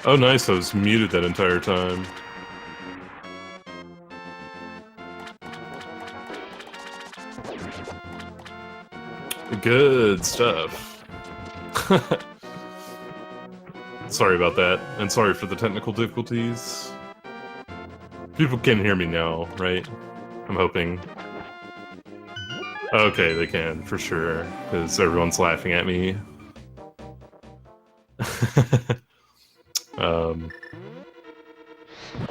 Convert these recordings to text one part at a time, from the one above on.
Oh nice, I was muted that entire time. Good stuff. Sorry about that, and sorry for the technical difficulties. People can hear me now, right? I'm hoping. Okay, they can, for sure, because everyone's laughing at me. um,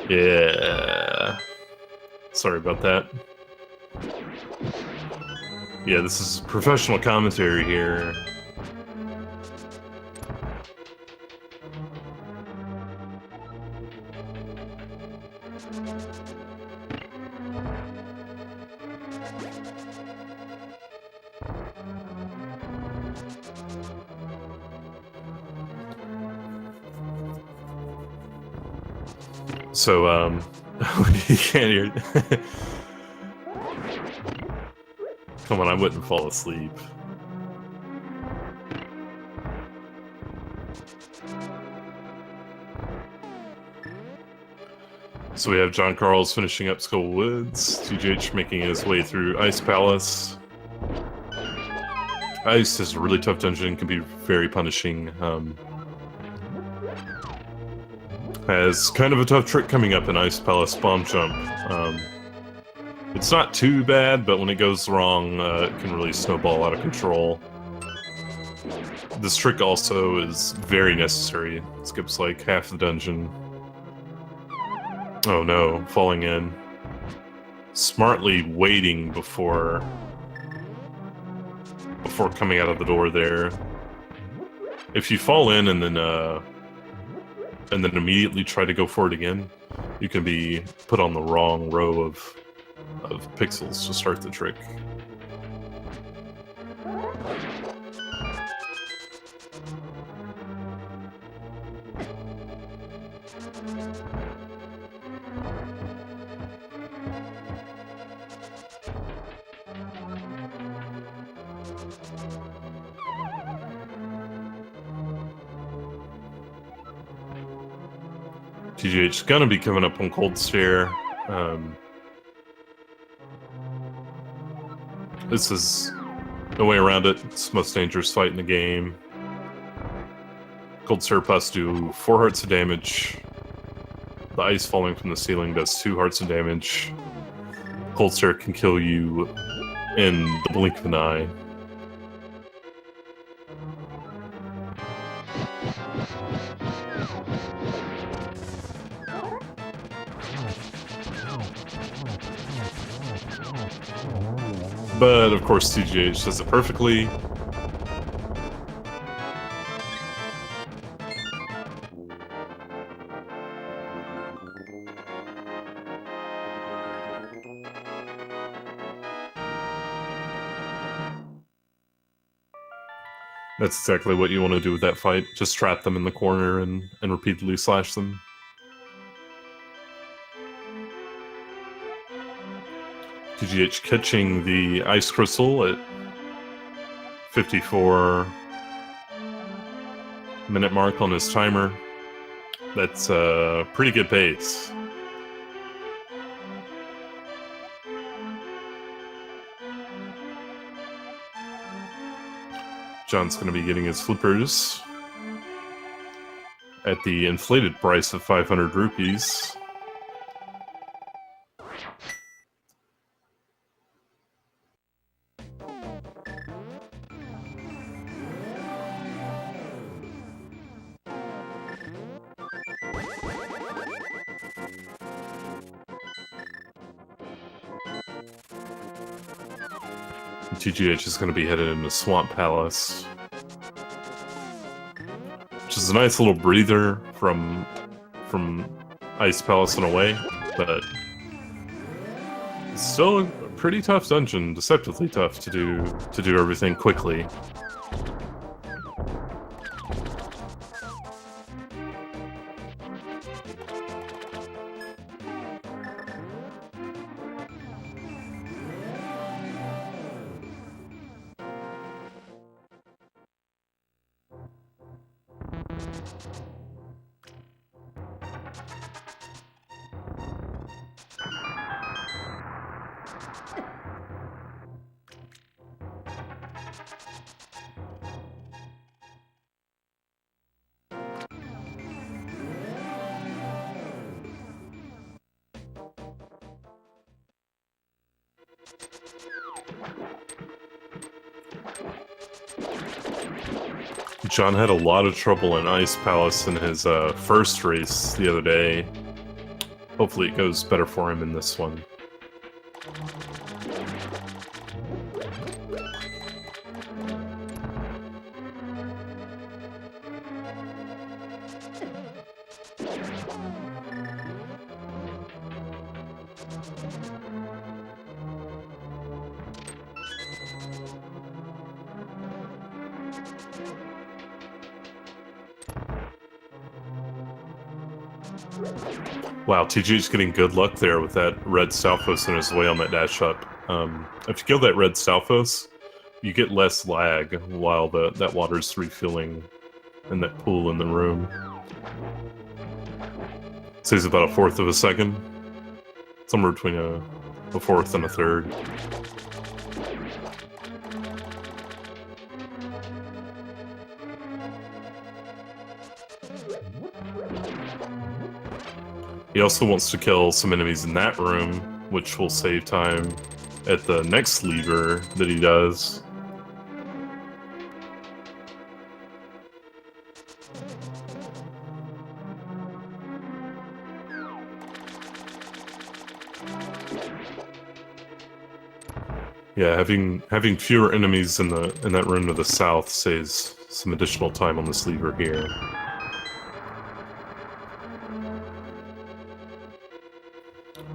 yeah. Sorry about that. Yeah, this is professional commentary here. So, you can't hear. Come on, I wouldn't fall asleep. So we have John Carls finishing up Skull Woods, TGH making his way through Ice Palace. Ice is a really tough dungeon, can be very punishing. Has kind of a tough trick coming up in Ice Palace, Bomb Jump. It's not too bad, but when it goes wrong, it can really snowball out of control. This trick also is very necessary. It skips like half the dungeon. Oh no, falling in. Smartly waiting before coming out of the door there. If you fall in and then immediately try to go for it again, you can be put on the wrong row of pixels to start the trick. TGH is gonna be coming up on Cold Stare. This is no way around it. It's the most dangerous fight in the game. Cold Stare plus do 4 hearts of damage. The ice falling from the ceiling does 2 hearts of damage. Cold Stare can kill you in the blink of an eye. But of course TGH does it perfectly. That's exactly what you want to do with that fight. Just trap them in the corner and repeatedly slash them. TGH catching the Ice Crystal at 54-minute mark on his timer. That's a pretty good pace. John's going to be getting his flippers at the inflated price of 500 rupees. TGH is going to be headed into Swamp Palace, which is a nice little breather from Ice Palace in a way, but it's still a pretty tough dungeon, deceptively tough to do everything quickly. John had a lot of trouble in Ice Palace in his first race the other day. Hopefully it goes better for him in this one. Wow, TGH getting good luck there with that red Stalfos in his way on that dash up. If you kill that red Stalfos, you get less lag while that water's refueling in that pool in the room. Saves about 1/4 of a second. Somewhere between a fourth and a third. He also wants to kill some enemies in that room, which will save time at the next lever that he does. Yeah, having fewer enemies in that room to the south saves some additional time on this lever here.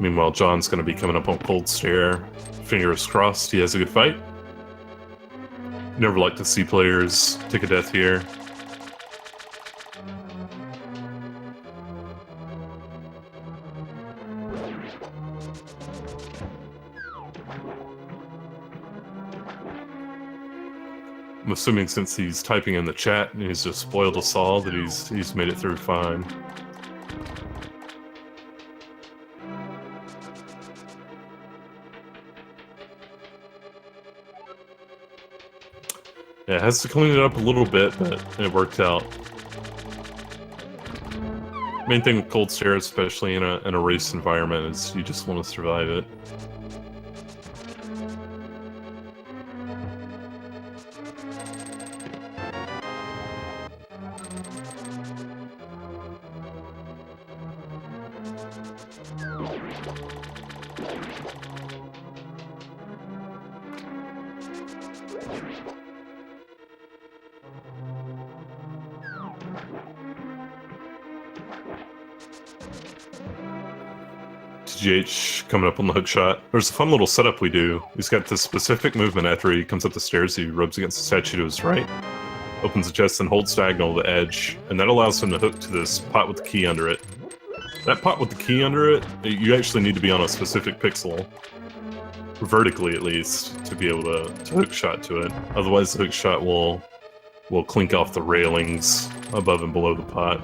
Meanwhile, John's going to be coming up on Cold Stare. Fingers crossed he has a good fight. Never like to see players take a death here. I'm assuming since he's typing in the chat and he's just spoiled us all that he's made it through fine. Yeah, it has to clean it up a little bit, but it worked out. Main thing with Cold Stare, especially in a race environment, is you just want to survive it. TGH coming up on the hook shot. There's a fun little setup we do. He's got this specific movement after he comes up the stairs. He rubs against the statue to his right, opens the chest, and holds diagonal to the edge, and that allows him to hook to this pot with the key under it. That pot with the key under it, you actually need to be on a specific pixel, vertically at least, to be able to hook shot to it. Otherwise, the hook shot will clink off the railings above and below the pot.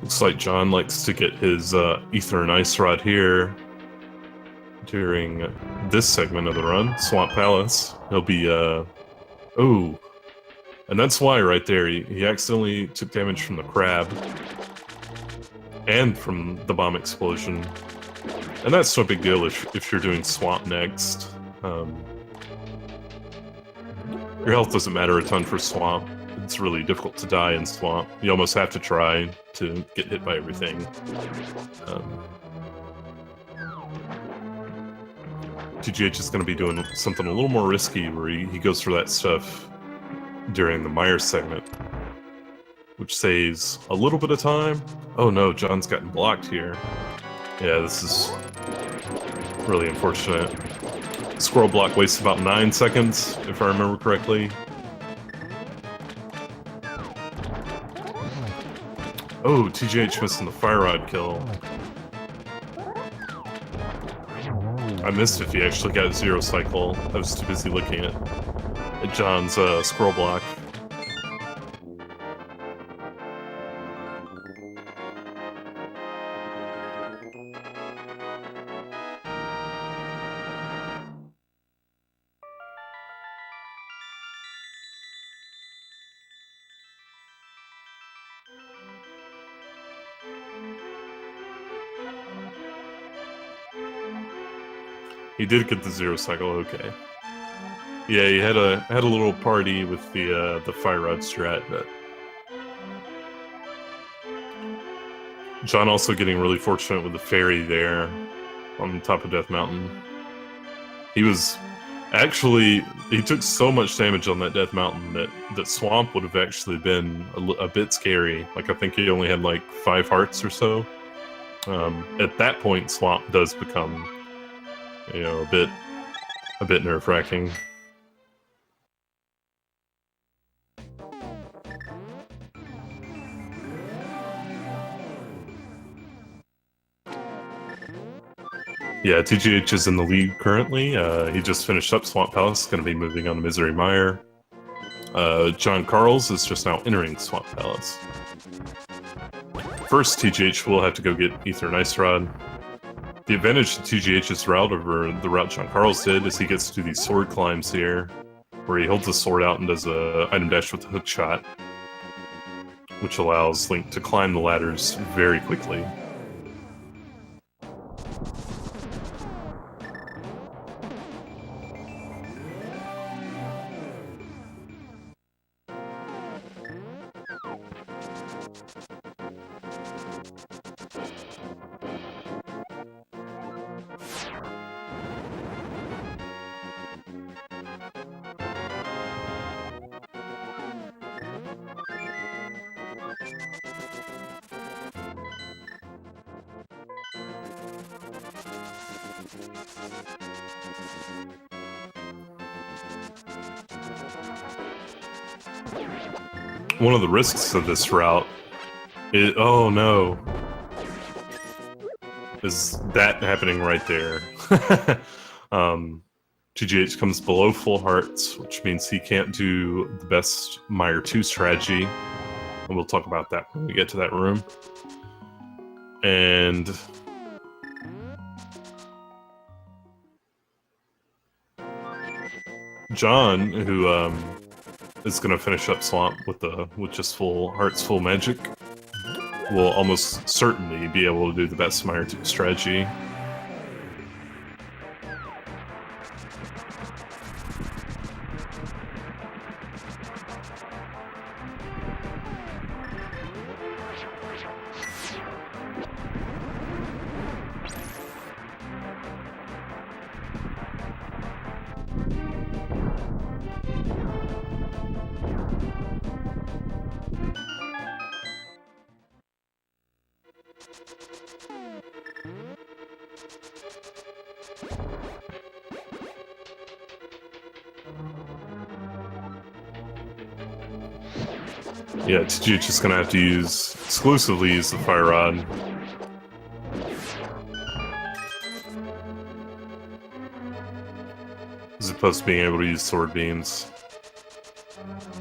Looks like John likes to get his ether and ice rod here during this segment of the run, Swamp Palace. He'll be, oh, and that's why right there, he accidentally took damage from the crab and from the bomb explosion. And that's no big deal if you're doing Swamp next. Your health doesn't matter a ton for Swamp. It's really difficult to die in Swamp. You almost have to try to get hit by everything. TGH is going to be doing something a little more risky where he goes for that stuff during the Meyer segment, which saves a little bit of time. Oh no, John's gotten blocked here. Yeah, this is really unfortunate. Squirrel block wastes about 9 seconds, if I remember correctly. Oh, TGH missing the fire rod kill. I missed if he actually got 0 cycle. I was too busy looking at John's squirrel block. He did get the zero cycle, okay. Yeah, he had a little party with the fire rod strat, but John also getting really fortunate with the fairy there on top of Death Mountain. He was actually, he took so much damage on that Death Mountain that Swamp would have actually been a bit scary. Like, I think he only had like 5 hearts or so. At that point, Swamp does become, you know, a bit nerve-wracking. Yeah, TGH is in the lead currently. He just finished up Swamp Palace, going to be moving on to Misery Mire. John Carls is just now entering Swamp Palace. First, TGH will have to go get Ether and Ice Rod. The advantage to TGH's route over the route John Carls did is he gets to do these sword climbs here, where he holds the sword out and does a item dash with the hook shot, which allows Link to climb the ladders very quickly. One of the risks of this route is, oh no, is that happening right there. TGH comes below full hearts, which means he can't do the best Mire 2 strategy, and we'll talk about that when we get to that room. And John, who is going to finish up Swamp with just full hearts, full magic, will almost certainly be able to do the best Mire 2 strategy. Yeah, TGH is going to have to exclusively use the Fire Rod. As opposed to being able to use Sword Beams.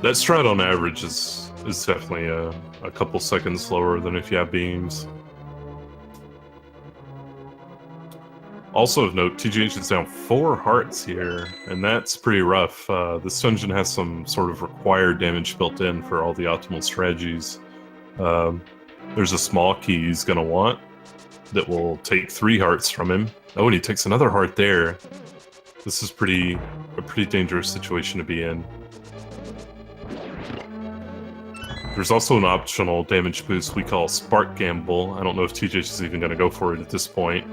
That strat on average is definitely a couple seconds slower than if you have beams. Also of note, TGH is down 4 hearts here, and that's pretty rough. This dungeon has some sort of required damage built in for all the optimal strategies. There's a small key he's going to want that will take 3 hearts from him. Oh, and he takes another heart there. This is a pretty dangerous situation to be in. There's also an optional damage boost we call Spark Gamble. I don't know if TGH is even going to go for it at this point.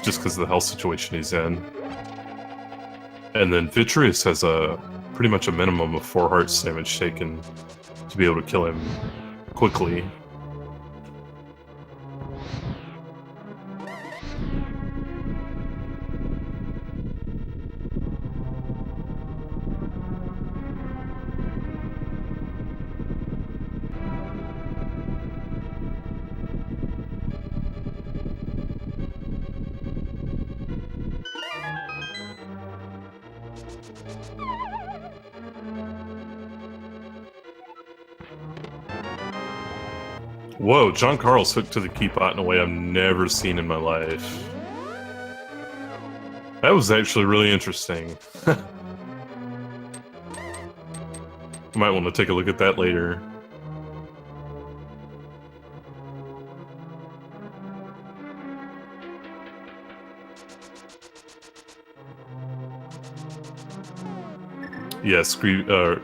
Just because of the health situation he's in. And then Vitreous has pretty much a minimum of 4 hearts damage taken to be able to kill him quickly. Whoa, John Carls hooked to the keypot in a way I've never seen in my life. That was actually really interesting. Might want to take a look at that later. Yeah, Scrivo.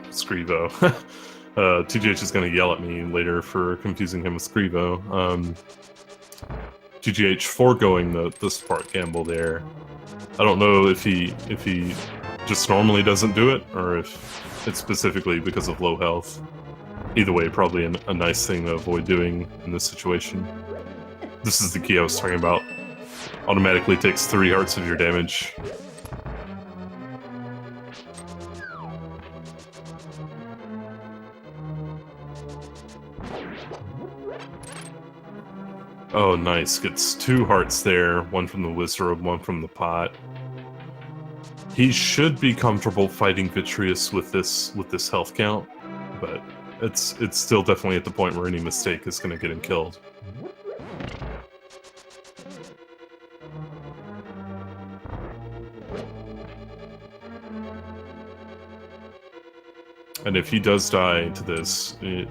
TGH is going to yell at me later for confusing him with Scrivo. TGH foregoing the Spark Gamble there. I don't know if he just normally doesn't do it, or if it's specifically because of low health. Either way, probably a nice thing to avoid doing in this situation. This is the key I was talking about. Automatically takes 3 hearts of your damage. Oh, nice. Gets 2 hearts there. 1 from the Wizrobe, 1 from the pot. He should be comfortable fighting Vitreous with this health count, but it's still definitely at the point where any mistake is going to get him killed. And if he does die to this, it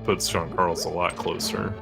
puts johncarls a lot closer.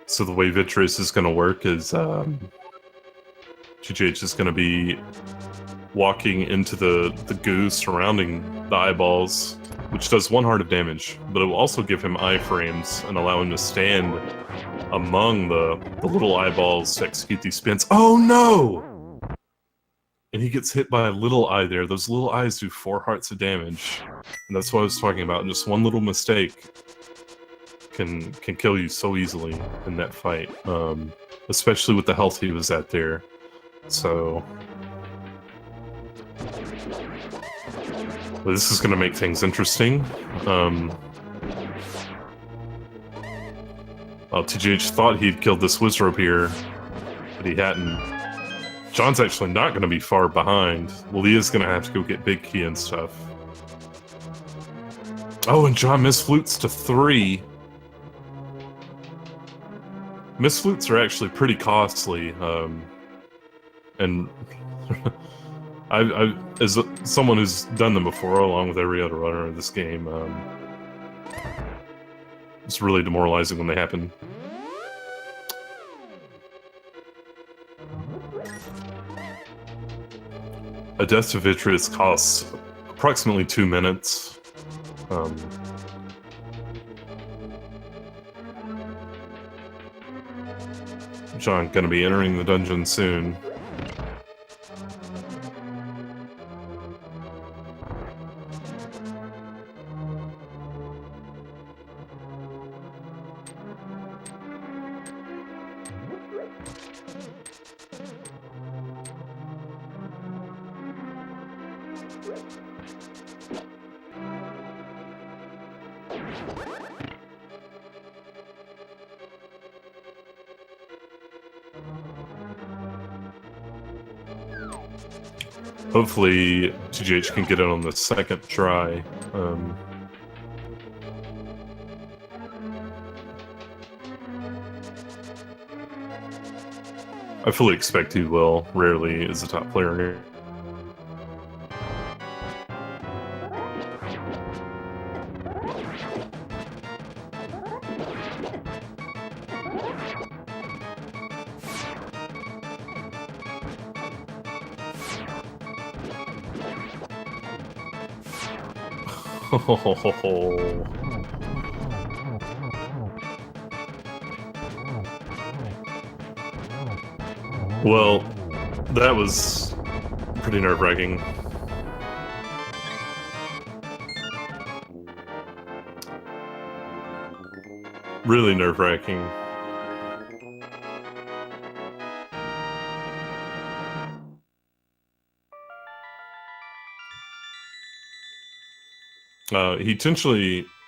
So the way Vitreous is going to work is TGH is going to be walking into the goo surrounding the eyeballs, which does 1 heart of damage, but it will also give him iframes and allow him to stand among the little eyeballs to execute these spins. Oh no! And he gets hit by a little eye there. Those little eyes do 4 hearts of damage, and that's what I was talking about. And just one little mistake can kill you so easily in that fight, especially with the health he was at there. So this is going to make things interesting. TGH thought he'd killed this Wizrobe here, but he hadn't. John's actually not going to be far behind. Well, he is going to have to go get Big Key and stuff. Oh, and John misflutes to 3. Misflutes are actually pretty costly, and as someone who's done them before, along with every other runner of this game, it's really demoralizing when they happen. A death to Vitreous costs approximately 2 minutes. John gonna be entering the dungeon soon. Hopefully, TGH can get it on the second try. I fully expect he will. Rarely is a top player here. Well, that was pretty nerve-wracking. Really nerve-wracking. He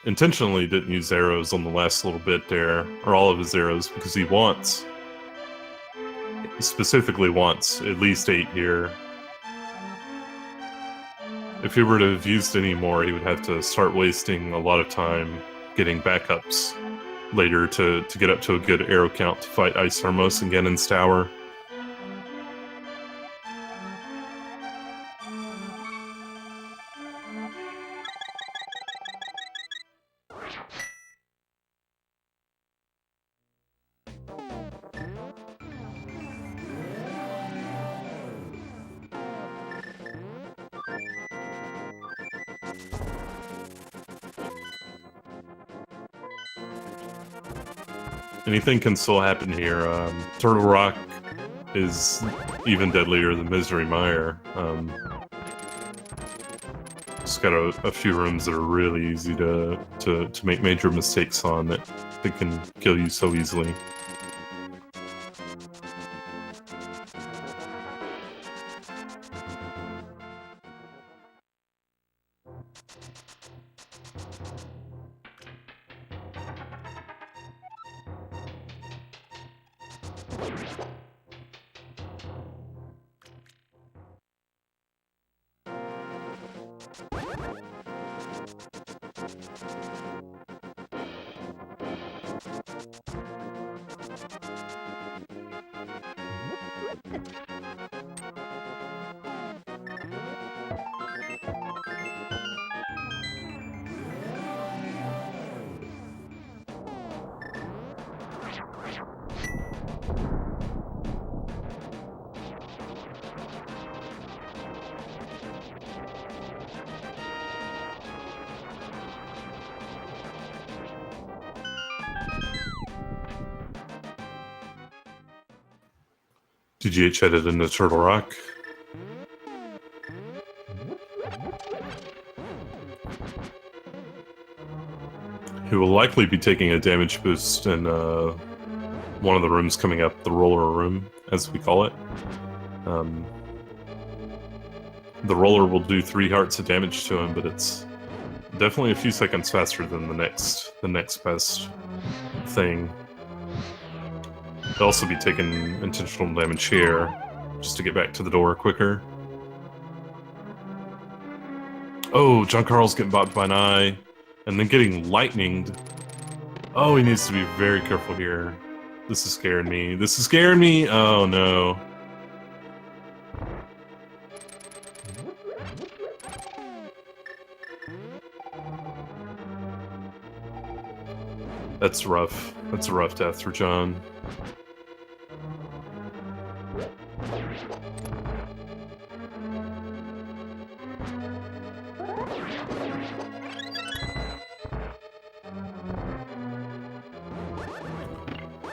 intentionally didn't use arrows on the last little bit there, or all of his arrows, because he specifically wants at least 8 here. If he were to have used any more, he would have to start wasting a lot of time getting backups later to get up to a good arrow count to fight Ice Hermos and Ganon's Tower. Anything can still happen here. Turtle Rock is even deadlier than Misery Mire. It's got a few rooms that are really easy to make major mistakes on that can kill you so easily. TGH headed into Turtle Rock. He will likely be taking a damage boost in one of the rooms coming up, the roller room, as we call it. The roller will do 3 hearts of damage to him, but it's definitely a few seconds faster than the next best thing. He'll also be taking intentional damage here, just to get back to the door quicker. Oh, johncarls getting bopped by an eye, and then getting lightninged. Oh, he needs to be very careful here. This is scaring me. This is scaring me! Oh, no. That's rough. That's a rough death for John.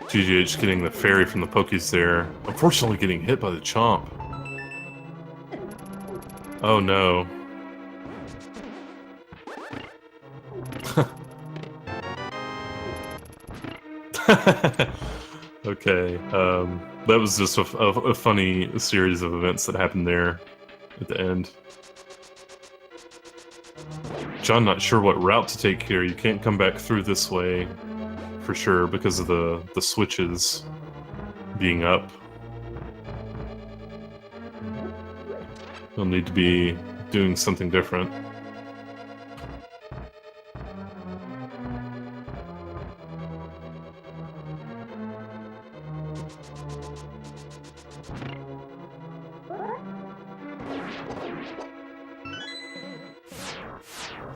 TGH getting the fairy from the Pokies there. Unfortunately getting hit by the Chomp. Oh no. Okay, that was just a funny series of events that happened there at the end. John not sure what route to take here. You can't come back through this way for sure because of the switches being up. You'll need to be doing something different.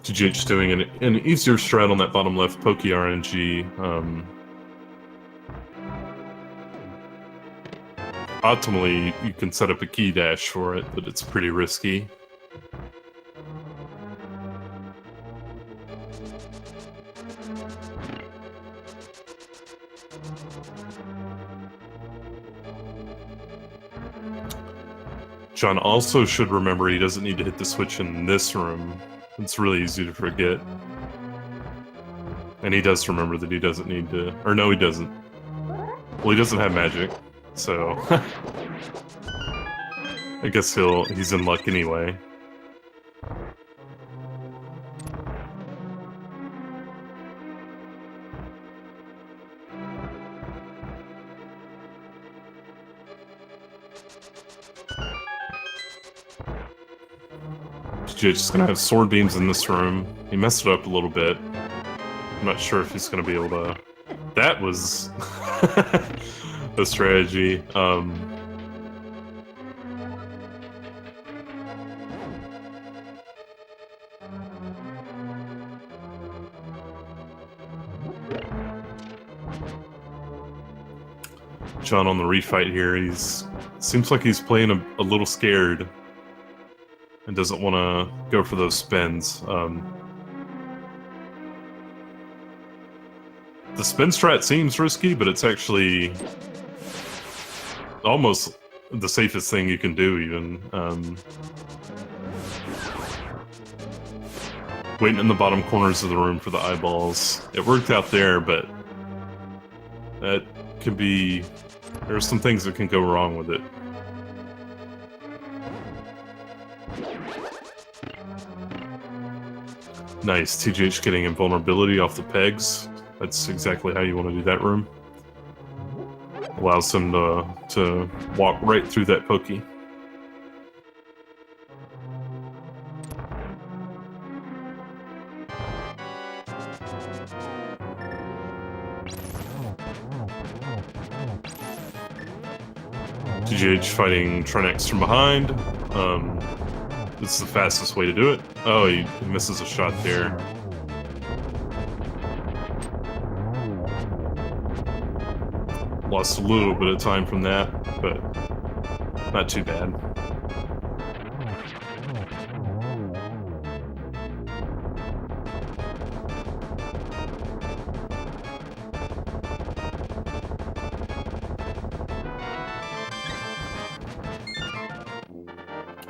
TGH doing an easier strat on that bottom left Poke RNG. Optimally, you can set up a key dash for it, but it's pretty risky. John also should remember he doesn't need to hit the switch in this room. It's really easy to forget. And he does remember that he doesn't need to... Or no, he doesn't. Well, he doesn't have magic, so... I guess he's in luck anyway. TGH is going to have sword beams in this room. He messed it up a little bit. I'm not sure if he's going to be able to... That was the strategy. John on the refight here. Seems like he's playing a little scared and doesn't want to go for those spins. The spin strat seems risky, but it's actually almost the safest thing you can do, even. Waiting in the bottom corners of the room for the eyeballs. It worked out there, but that can be... There are some things that can go wrong with it. Nice, TGH getting invulnerability off the pegs. That's exactly how you want to do that room. Allows them to walk right through that pokey. TGH fighting Trinex from behind. This is the fastest way to do it. Oh, he misses a shot there. Lost a little bit of time from that, but not too bad.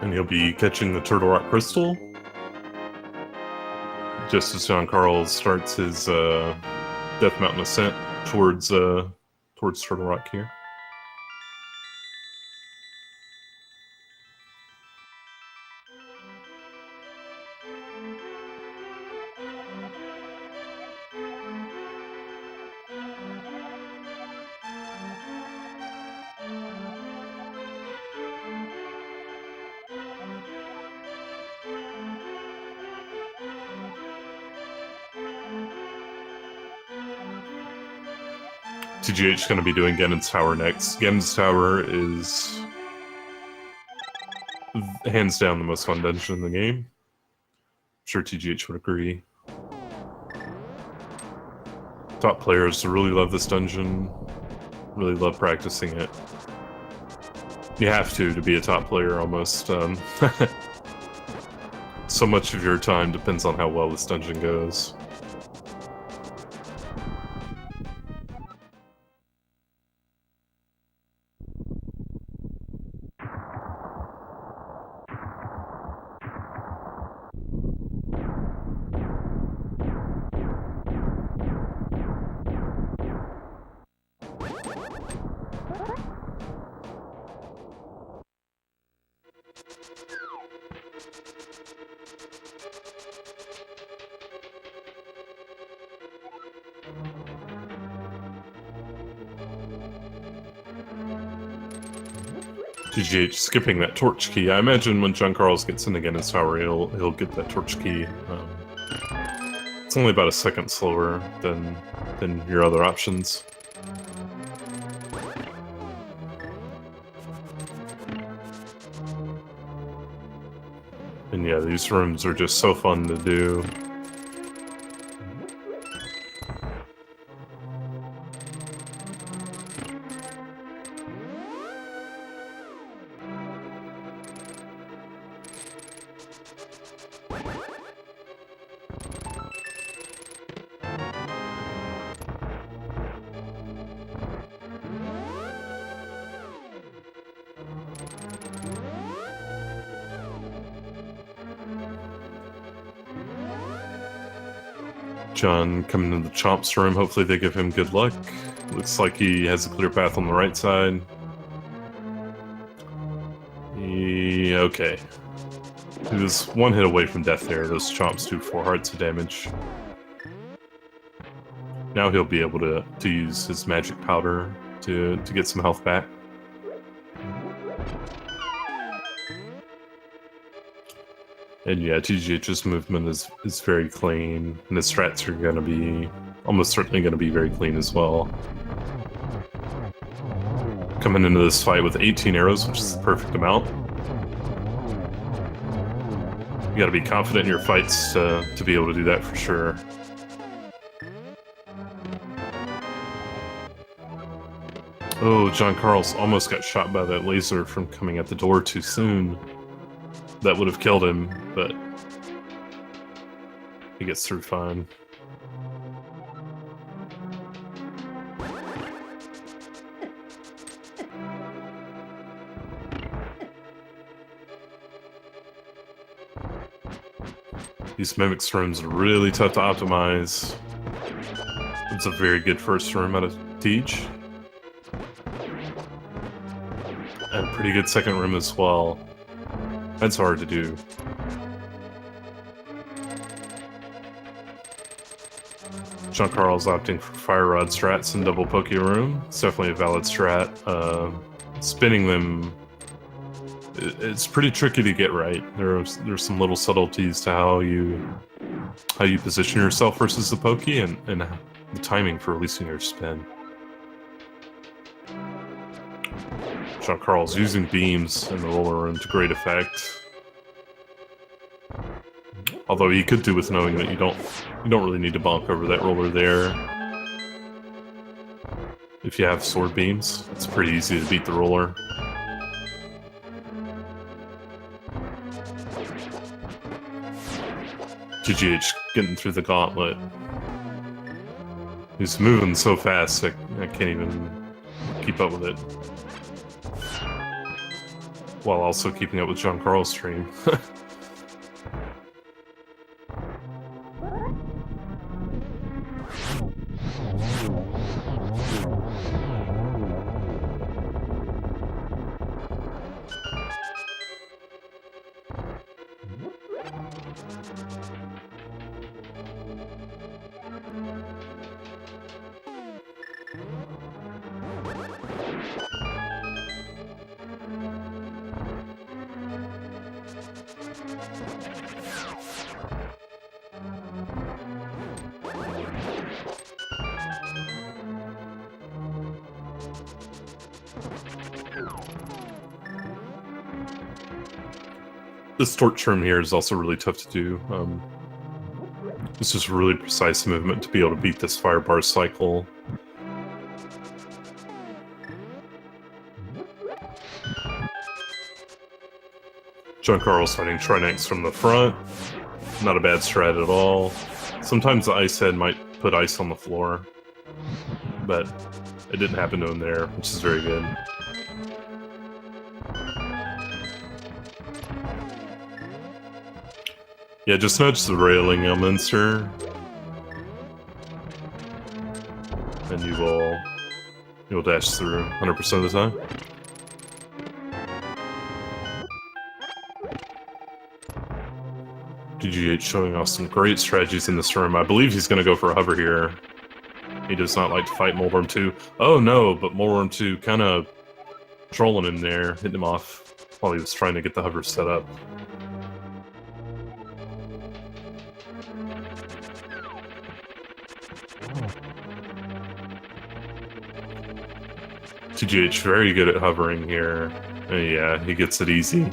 And he'll be catching the Turtle Rock Crystal just as johncarls starts his Death Mountain ascent towards Turtle Rock here. TGH going to be doing Ganon's Tower next. Ganon's Tower is hands down the most fun dungeon in the game. I'm sure TGH would agree. Top players really love this dungeon, really love practicing it. You have to be a top player almost. So much of your time depends on how well this dungeon goes. TGH skipping that torch key. I imagine when johncarls gets in again in Tower, he'll get that torch key. It's only about a second slower than your other options. And yeah, these rooms are just so fun to do. John coming into the Chomp's room. Hopefully they give him good luck. Looks like he has a clear path on the right side. Okay. He was one hit away from death there. Those Chomps do 4 hearts of damage. Now he'll be able to use his magic powder to get some health back. And yeah, TGH's movement is very clean, and his strats are going to be almost certainly going to be very clean as well. Coming into this fight with 18 arrows, which is the perfect amount. You got to be confident in your fights to be able to do that for sure. Oh, John Carls almost got shot by that laser from coming at the door too soon. That would have killed him, but he gets through fine. These Mimics rooms are really tough to optimize. It's a very good first room out of TGH. And a pretty good second room as well. That's hard to do. John Carls opting for Fire Rod strats and double Poke Room. It's definitely a valid strat. Spinning them, it's pretty tricky to get right. There's some little subtleties to how you position yourself versus the Poke and the timing for releasing your spin. John Carls using beams in the roller room to great effect. Although he could do with knowing that you don't really need to bonk over that roller there. If you have sword beams, it's pretty easy to beat the roller. TGH getting through the gauntlet. He's moving so fast I can't even keep up with it. While also keeping up with John Carls' stream. This torch room here is also really tough to do. It's just really precise movement to be able to beat this fire bar cycle. John Carls starting Trinex from the front. Not a bad strat at all. Sometimes the ice head might put ice on the floor, but it didn't happen to him there, which is very good. Yeah, just nudge the railing, Elminster. And you'll dash through 100% of the time. TGH showing off some great strategies in this room. I believe he's going to go for a hover here. He does not like to fight Moleworm 2. Oh no, but Moleworm 2 kind of trolling him there, hitting him off while he was trying to get the hover set up. TGH very good at hovering here. Yeah, he gets it easy.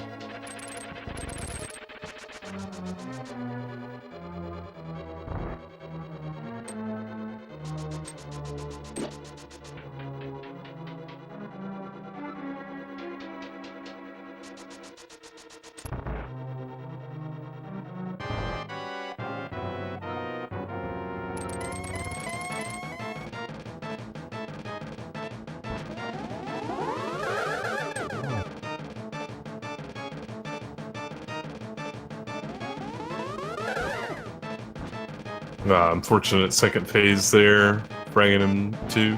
Unfortunate second phase there, bringing him to.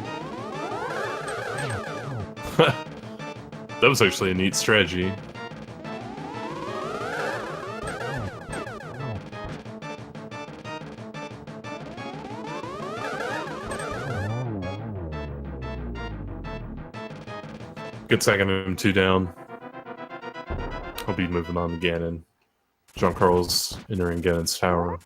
That was actually a neat strategy. Good second him 2 down. I'll be moving on to Ganon. Johncarls entering Ganon's tower.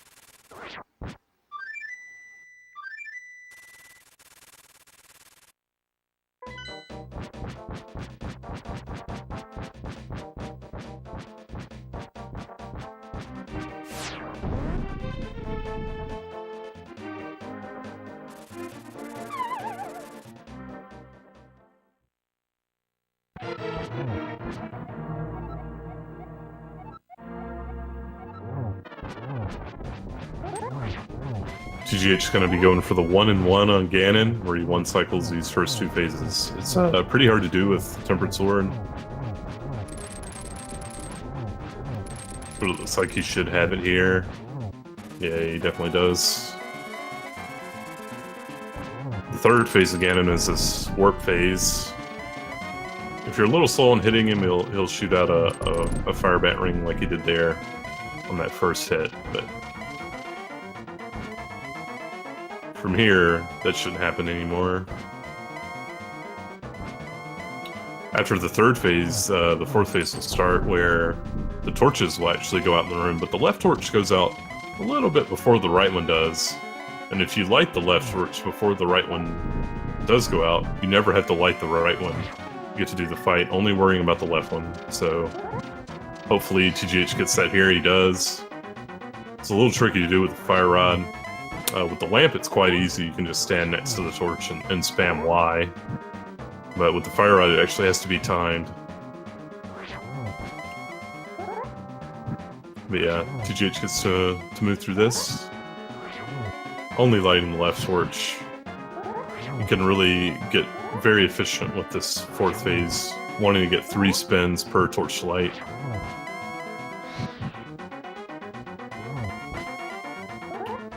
TGH is going to be going for the 1-1 on Ganon, where he one-cycles these first two phases. It's pretty hard to do with Tempered Sword. But it looks like he should have it here. Yeah, he definitely does. The third phase of Ganon is this warp phase. If you're a little slow on hitting him, he'll shoot out a fire bat ring like he did there on that first hit, but from here, that shouldn't happen anymore. After the third phase, the fourth phase will start, where the torches will actually go out in the room, but the left torch goes out a little bit before the right one does. And if you light the left torch before the right one does go out, you never have to light the right one. You get to do the fight, only worrying about the left one. So hopefully TGH gets that here. He does. It's a little tricky to do with the fire rod. With the lamp, it's quite easy. You can just stand next to the torch and spam Y. But with the fire rod, it actually has to be timed. But yeah, TGH gets to move through this. Only lighting the left torch. You can really get very efficient with this fourth phase, wanting to get 3 spins per torch light.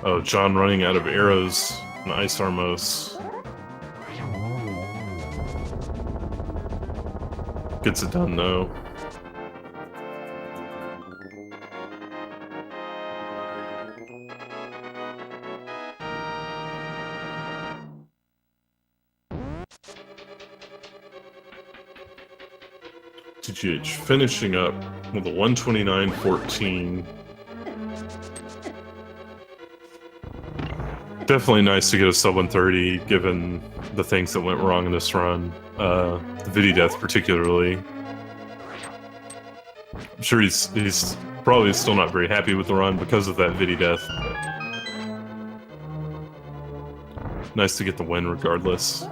Oh, John running out of arrows and Ice Armos. Gets it done though. TGH finishing up with a 129.14. Definitely nice to get a sub 130, given the things that went wrong in this run. The Vidi death particularly. I'm sure he's probably still not very happy with the run because of that Vidi death. But nice to get the win regardless.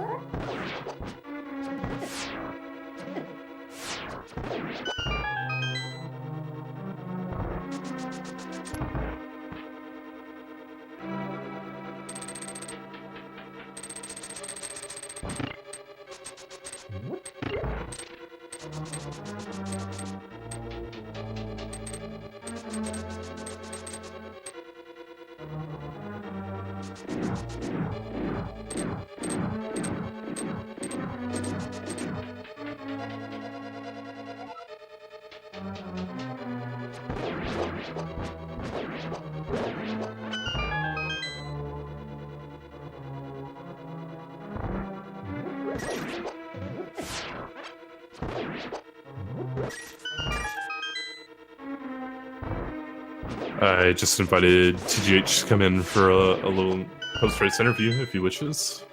I just invited TGH to come in for a little post-race interview, if he wishes.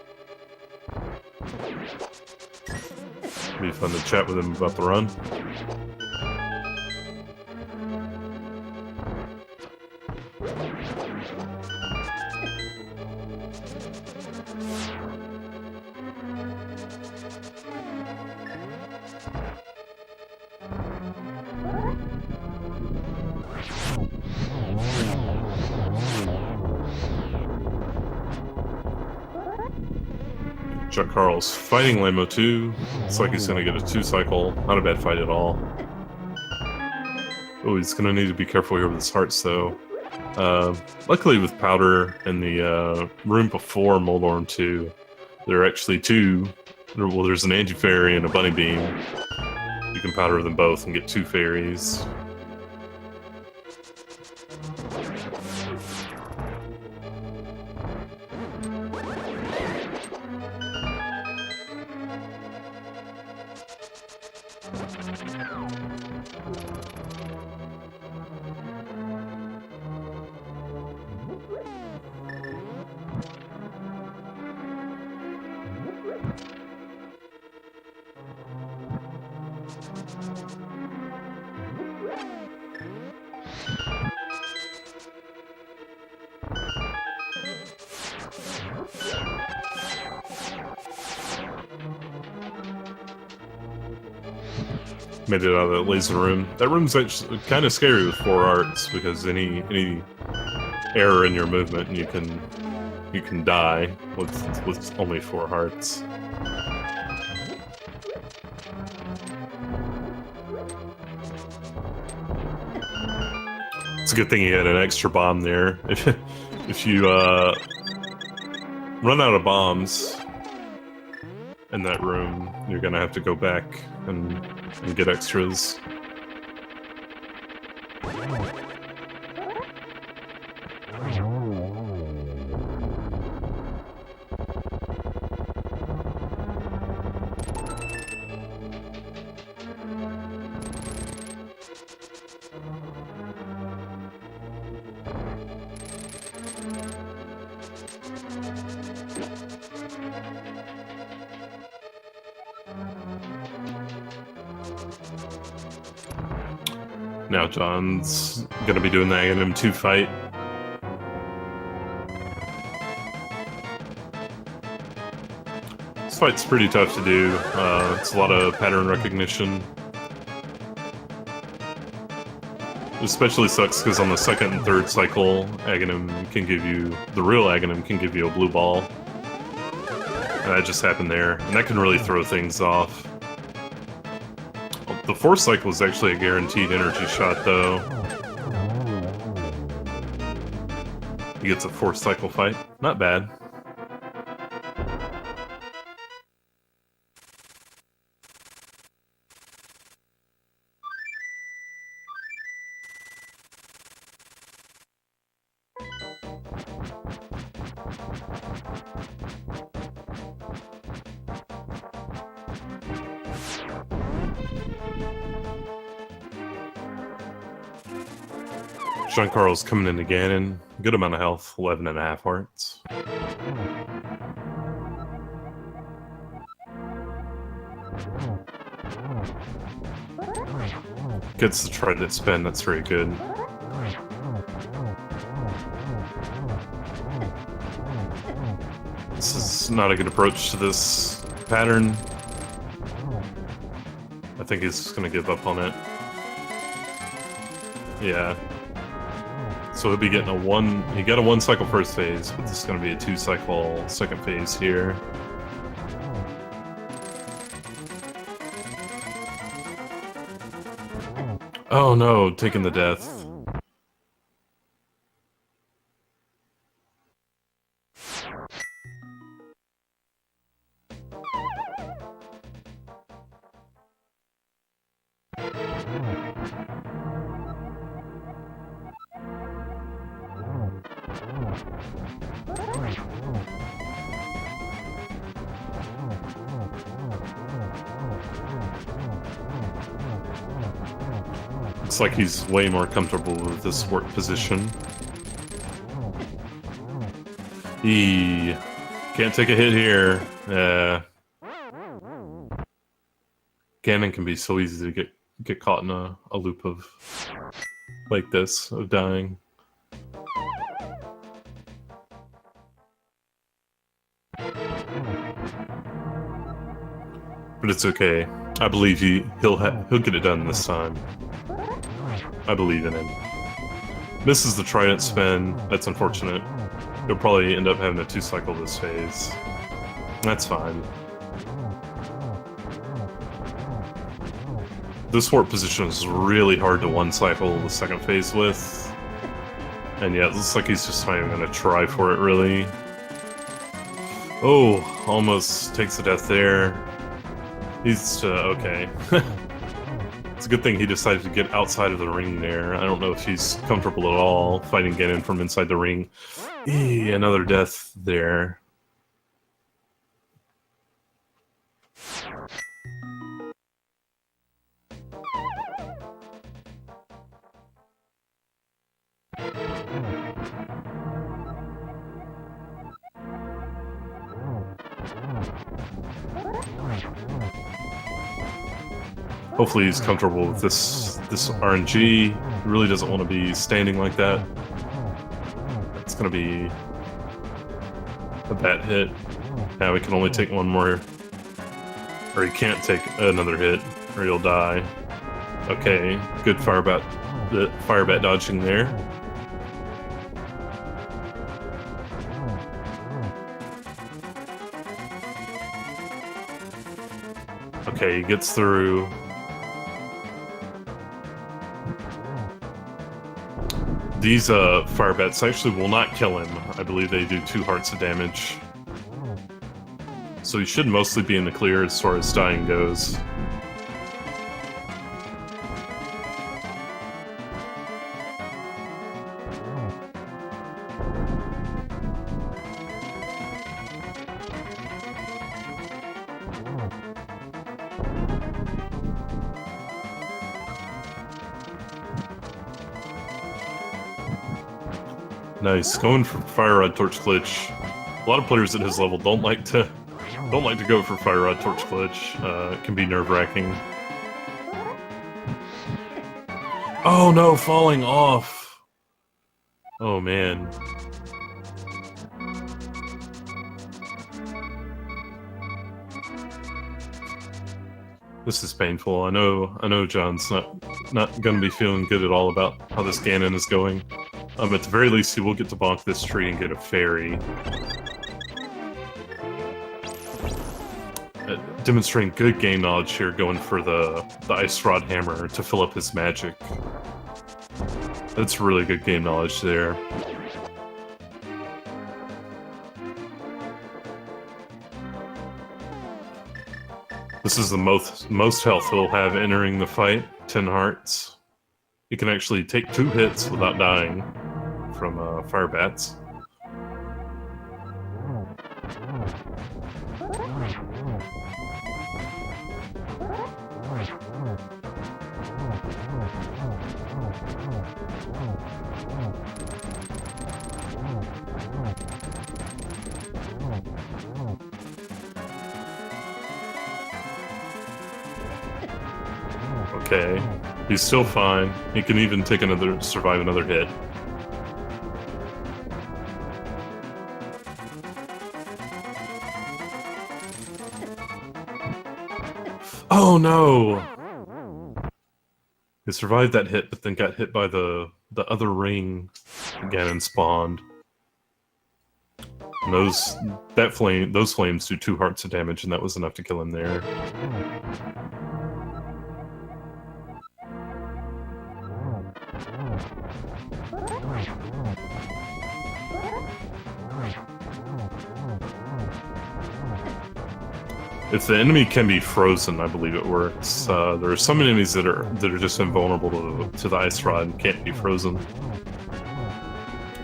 It'd be fun to chat with him about the run. Johncarls fighting Lambo 2. Looks like he's going to get a 2-cycle. Not a bad fight at all. Oh, he's going to need to be careful here with his hearts, though. Luckily, with Powder in the room before Moldorm 2, there are actually 2. Well, there's an Anti-Fairy and a Bunny Beam. You can powder them both and get 2 fairies. made it out of that laser room. That room's actually kind of scary with 4 hearts because any error in your movement and you can die with only 4 hearts. It's a good thing he had an extra bomb there. If you run out of bombs in that room, you're gonna have to go back and get extras. Now John's gonna be doing the A&M2 fight. This fight's pretty tough to do. It's a lot of pattern recognition. It especially sucks because on the second and third cycle, Aghanim can give you, the real Aghanim can give you a blue ball. And that just happened there. And that can really throw things off. The fourth cycle is actually a guaranteed energy shot, though. He gets a 4th cycle fight. Not bad. Johncarls coming in again, and good amount of health, 11.5 hearts. Gets the trident spin, that's very good. This is not a good approach to this pattern. I think he's just gonna give up on it. Yeah. So he'll be getting he got a 1 cycle first phase, but this is going to be a 2 cycle second phase here. Oh no, taking the death. Looks like he's way more comfortable with this work position. He can't take a hit here. Ganon can be so easy to get caught in a loop of like this, of dying. But it's okay. I believe he'll get it done this time. I believe in him. Misses the trident spin. That's unfortunate. He'll probably end up having a 2 cycle this phase. That's fine. This warp position is really hard to 1 cycle the second phase with. And yeah, it looks like he's just not even gonna try for it, really. Oh, almost takes the death there. He's okay. It's a good thing he decided to get outside of the ring there. I don't know if he's comfortable at all fighting Ganon from inside the ring. Another death there. Hopefully he's comfortable with this RNG. He really doesn't want to be standing like that. It's going to be a bad hit. Now we can only take one more. Or he can't take another hit, or he'll die. Okay, good firebat. The firebat dodging there. Okay, he gets through. These firebats actually will not kill him. I believe they do 2 hearts of damage. So he should mostly be in the clear as far as dying goes. Nice, going for Fire Rod Torch Glitch. A lot of players at his level don't like to go for Fire Rod Torch Glitch. It can be nerve-wracking. Oh no, falling off! Oh man. This is painful. I know John's not gonna be feeling good at all about how this Ganon is going. At the very least, he will get to bonk this tree and get a fairy. Demonstrating good game knowledge here, going for the Ice Rod Hammer to fill up his magic. That's really good game knowledge there. This is the most health he'll have entering the fight, 10 hearts. He can actually take 2 hits without dying from fire bats. Okay, he's still fine. He can even survive another hit. Oh no! He survived that hit, but then got hit by the other ring Ganon spawned. And those flames do 2 hearts of damage, and that was enough to kill him there. If the enemy can be frozen, I believe it works. There are some enemies that are just invulnerable to the Ice Rod and can't be frozen.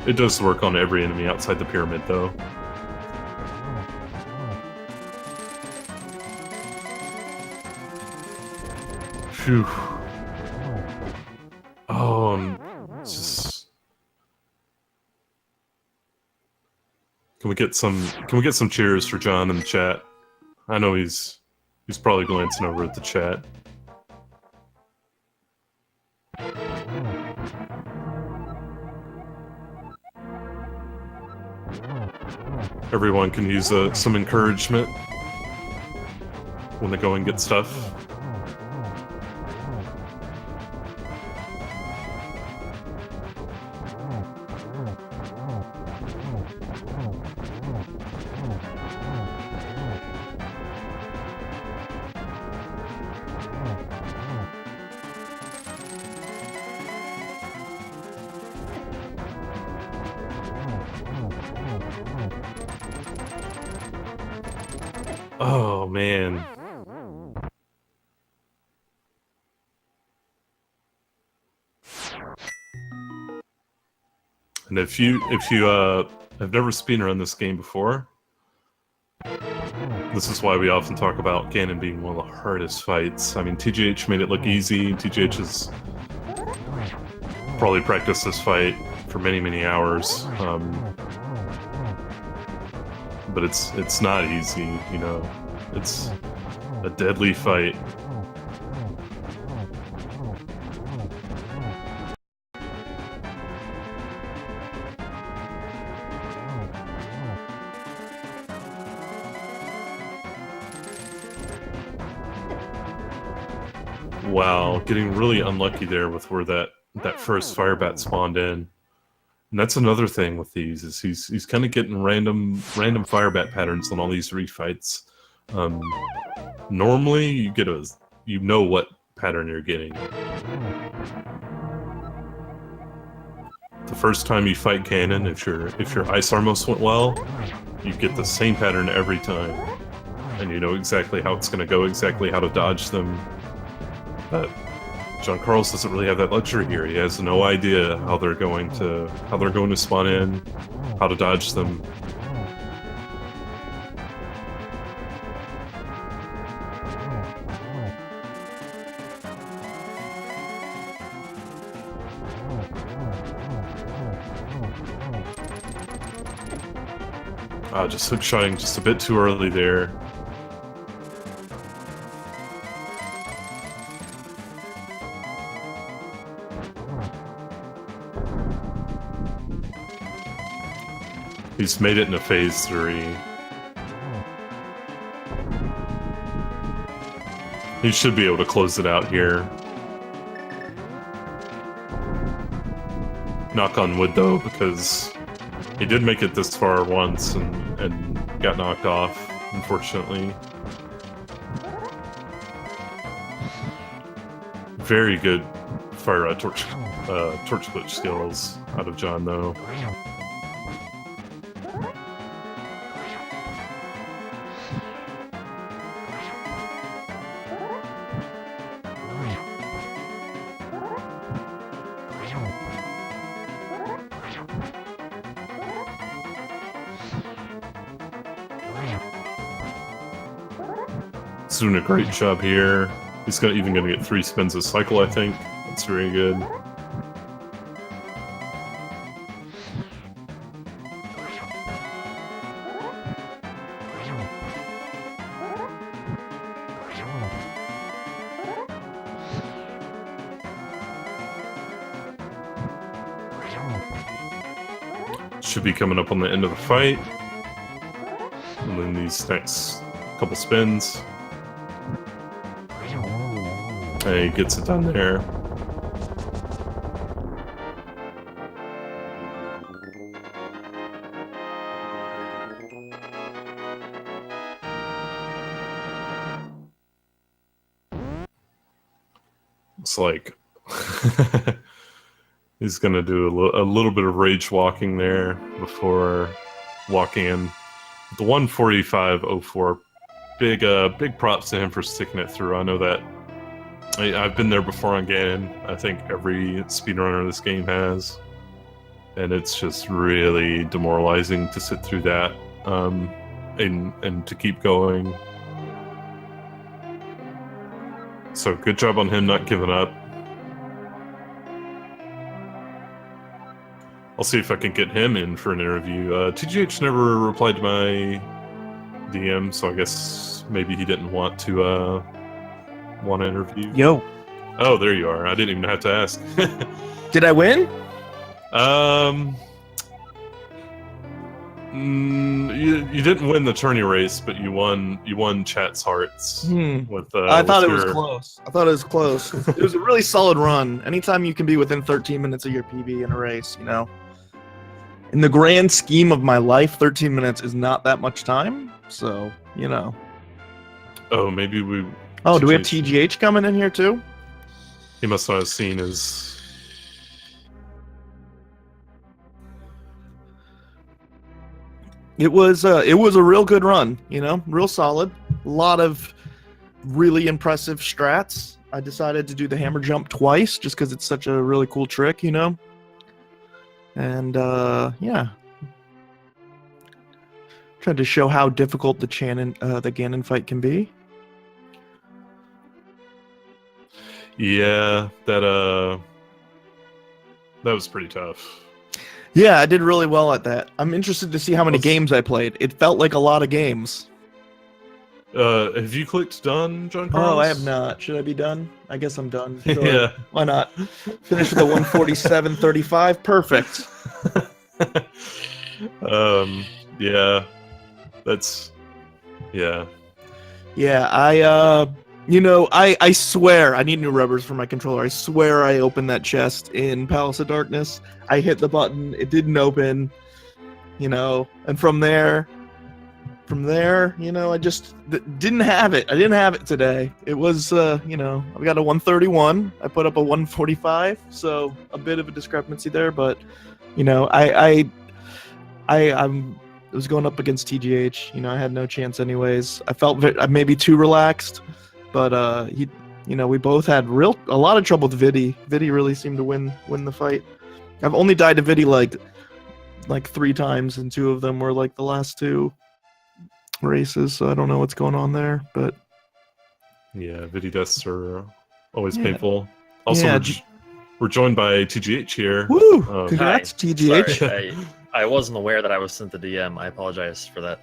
It does work on every enemy outside the pyramid, though. Phew. Oh, just... Can we get some cheers for John in the chat? I know he's probably glancing over at the chat. Everyone can use some encouragement when the going gets tough. Oh man. And if you have never speedrun this game before, this is why we often talk about Ganon being one of the hardest fights. I mean, TGH made it look easy. TGH has probably practiced this fight for many hours. But it's not easy, you know. It's a deadly fight. Wow, getting really unlucky there with where that first fire bat spawned in. And that's another thing with these is he's kind of getting random fire bat patterns on all these refights. Normally you know what pattern you're getting. The first time you fight Ganon, if your Ice Armos went well, you get the same pattern every time, and you know exactly how it's going to go, exactly how to dodge them. But John Carls doesn't really have that luxury here. He has no idea how they're going to spawn in, how to dodge them. Just hookshotting just a bit too early there. He's made it into phase 3. He should be able to close it out here. Knock on wood though, because he did make it this far once and got knocked off, unfortunately. Very good fire torch glitch skills out of John though. He's doing a great job here. He's even going to get 3 spins a cycle, I think. That's very good. Should be coming up on the end of the fight. And then these next couple spins. He gets it done there. It's like he's gonna do a little bit of rage walking there before walking in. The 145.04. Big props to him for sticking it through. I know that. I've been there before on Ganon. I think every speedrunner of this game has. And it's just really demoralizing to sit through that and to keep going. So good job on him not giving up. I'll see if I can get him in for an interview. TGH never replied to my DM, so I guess maybe he didn't want to interview. Yo. Oh, there you are. I didn't even have to ask. Did I win? You didn't win the tourney race, but you won chat's hearts. With I thought it was close. It was a really solid run. Anytime you can be within 13 minutes of your PB in a race, you know. In the grand scheme of my life, 13 minutes is not that much time. So, you know. Oh, maybe we... Oh, do we have TGH coming in here too? He must not have seen his... It was a real good run, you know, real solid. A lot of really impressive strats. I decided to do the hammer jump twice just because it's such a really cool trick, you know. And yeah, tried to show how difficult the Ganon fight can be. Yeah, that was pretty tough. Yeah, I did really well at that. I'm interested to see how many games I played. It felt like a lot of games. Have you clicked done, John Carls? Oh, I have not. Should I be done? I guess I'm done. Sure. Yeah. Why not? Finish with a 147.35. Perfect. Yeah. That's... Yeah. Yeah, You know, I swear I need new rubbers for my controller. I swear I opened that chest in Palace of Darkness. I hit the button, it didn't open, you know, and from there, you know, I just didn't have it. I didn't have it today. It was, you know, I got a 131. I put up a 145, so a bit of a discrepancy there. But, you know, I was going up against TGH. You know, I had no chance anyways. I felt maybe too relaxed, but you know, we both had a lot of trouble with Vidi. Vidi really seemed to win the fight. I've only died to Vidi like 3 times, and 2 of them were like the last 2 races, so I don't know what's going on there, but Yeah, Vidi deaths are always Yeah. painful. Also, Yeah, we're joined by TGH here. woo! Um, Congrats, Hi. TGH. Sorry, I wasn't aware that I was sent the DM. I apologize for that.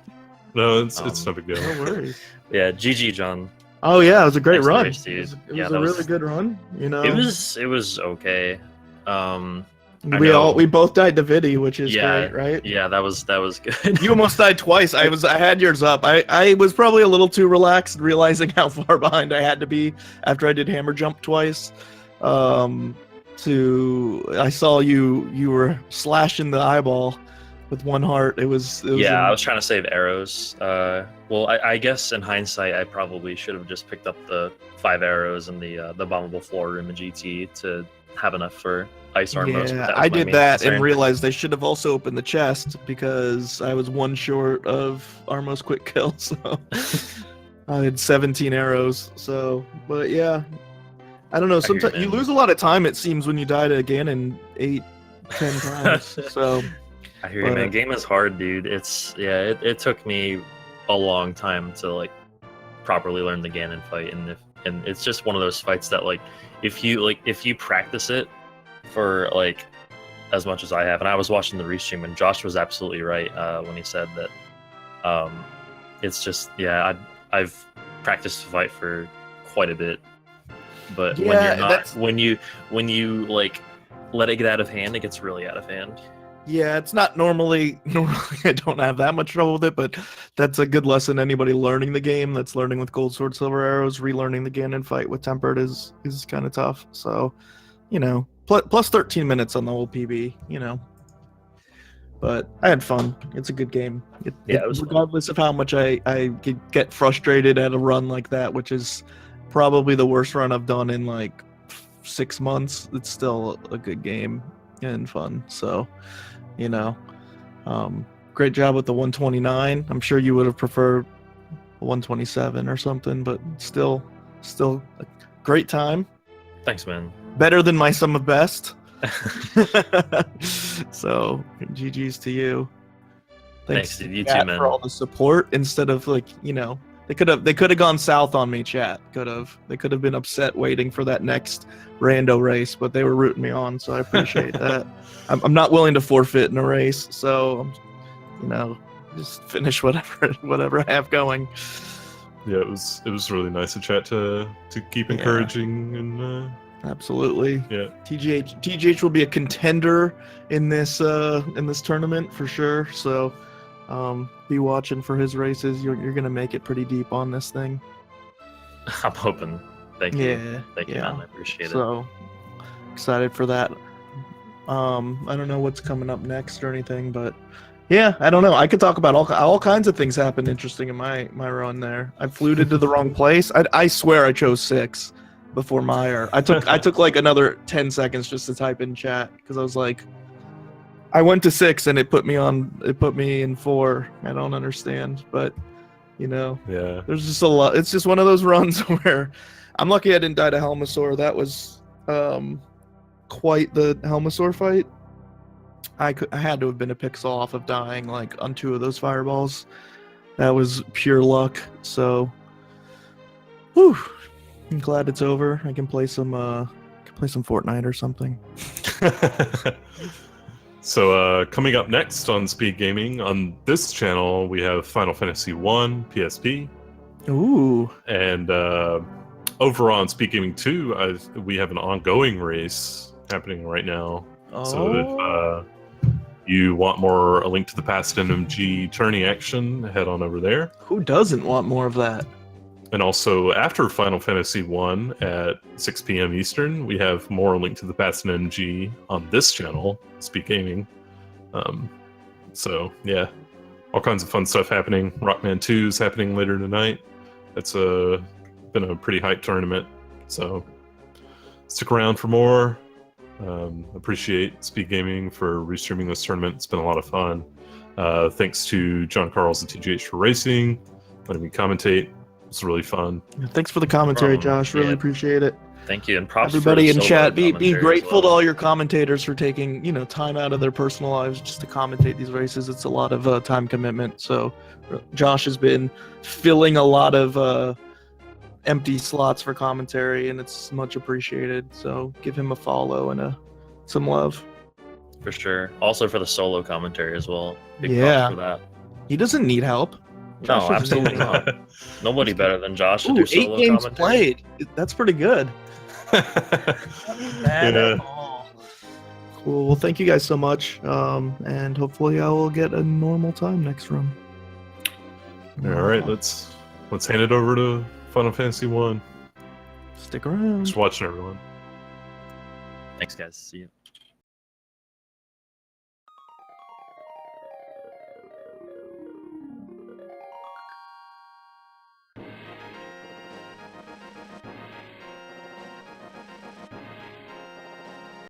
No, it's no big deal. No worries. Yeah, GG, John. Oh yeah, it was a great Thanks for the run. race, dude. It was Yeah, a that really was- good run. You know, It was okay. I we know. we both died to Vidi, which is Yeah, great, right? Yeah, that was good. You almost died twice. I had yours up. I was probably a little too relaxed, realizing how far behind I had to be after I did hammer jump twice. I saw you were slashing the eyeball with 1 heart. It was Yeah, I was trying to save arrows. Well, I guess in hindsight, I probably should have just picked up the 5 arrows and the bombable floor room in GT to have enough for ice armor. Yeah, I did that and realized I should have also opened the chest because I was 1 short of Armo's quick kill. So I had 17 arrows. So, but yeah, I don't know. hear you, Sometimes you man. lose a lot of time. It seems when you die to Ganon 8, 10 times. So I hear you, man. but- Game is hard, dude. It took me a long time to like properly learn the Ganon fight, and it's just one of those fights that if you practice it for like as much as I have, and I was watching the restream, and Josh was absolutely right when he said that it's just I've practiced the fight for quite a bit, but when Yeah, you're not that's- when you like let it get out of hand, it gets really out of hand. yeah, it's not normally I don't have that much trouble with it, but that's a good lesson. Anybody learning the game that's learning with gold sword, silver arrows, relearning the Ganon fight with tempered is kind of tough. So, you know, plus 13 minutes on the whole PB, you know. But I had fun. It's a good game. Yeah, it was fun. regardless of how much I could get frustrated at a run like that, which is probably the worst run I've done in like 6 months. It's still a good game and fun. So, you know, great job with the 129. I'm sure you would have preferred 127 or something, but still a great time. Thanks, man. Better than my sum of best. So GG's to you. Thanks, dude. You chat, too, man. for all the support. Instead of like, you know, they could have gone south on me. Chat they could have been upset waiting for that next rando race, but they were rooting me on, so I appreciate that. I'm not willing to forfeit in a race, so you know, just finish whatever I have going. Yeah, it was really nice to chat to keep Yeah. encouraging and Absolutely. yeah. TGH will be a contender in this tournament for sure. So be watching for his races. You're gonna make it pretty deep on this thing. I'm hoping. Thank you. Yeah. Thank you, yeah. man. I appreciate it. So excited for that. I don't know what's coming up next or anything, but yeah, I don't know. I could talk about all kinds of things happened interesting in my run there. I fluted to the wrong place. I swear I chose 6 before Meyer. I took like another 10 seconds just to type in chat because I was like, I went to 6 and it put me in 4. I don't understand, but you know, Yeah. there's just a lot. It's just one of those runs where I'm lucky I didn't die to Helmasaur. That was quite the Helmasaur fight. I had to have been a pixel off of dying like on 2 of those fireballs. That was pure luck. So, whew, I'm glad it's over. I can play some Fortnite or something. So coming up next on Speed Gaming on this channel, we have Final Fantasy 1 PSP, Ooh, and over on Speed Gaming 2, we have an ongoing race happening right now. So if you want more A Link to the Past NMG tourney action, head on over there. who doesn't want more of that? And also, after Final Fantasy 1 at 6 p.m. Eastern, we have more Link to the Past and NMG on this channel, Speak Gaming. So, yeah, all kinds of fun stuff happening. Rockman 2 is happening later tonight. It's been a pretty hype tournament, so stick around for more. Appreciate Speed Gaming for restreaming this tournament. It's been a lot of fun. Thanks to John Carls and TGH for racing, letting me commentate. It's really fun. Thanks for the commentary, Josh. Really Yeah. appreciate it. Thank you, and props Everybody for in the chat, be commentary as grateful to well. all your commentators for taking time out of their personal lives just to commentate these races. It's a lot of time commitment. So Josh has been filling a lot of empty slots for commentary, and it's much appreciated. So give him a follow and some love. For sure. Also for the solo commentary as well. Big Yeah. props for that. He doesn't need help. No, Josh doesn't absolutely need not. Nobody better than Josh to Ooh, do 8 solo games commentary. played. That's pretty good. Bad Yeah. at all. Cool. Well, thank you guys so much. And hopefully I will get a normal time next run. All right, let's hand it over to Final Fantasy 1. Stick around. Just watching everyone. Thanks, guys. See you.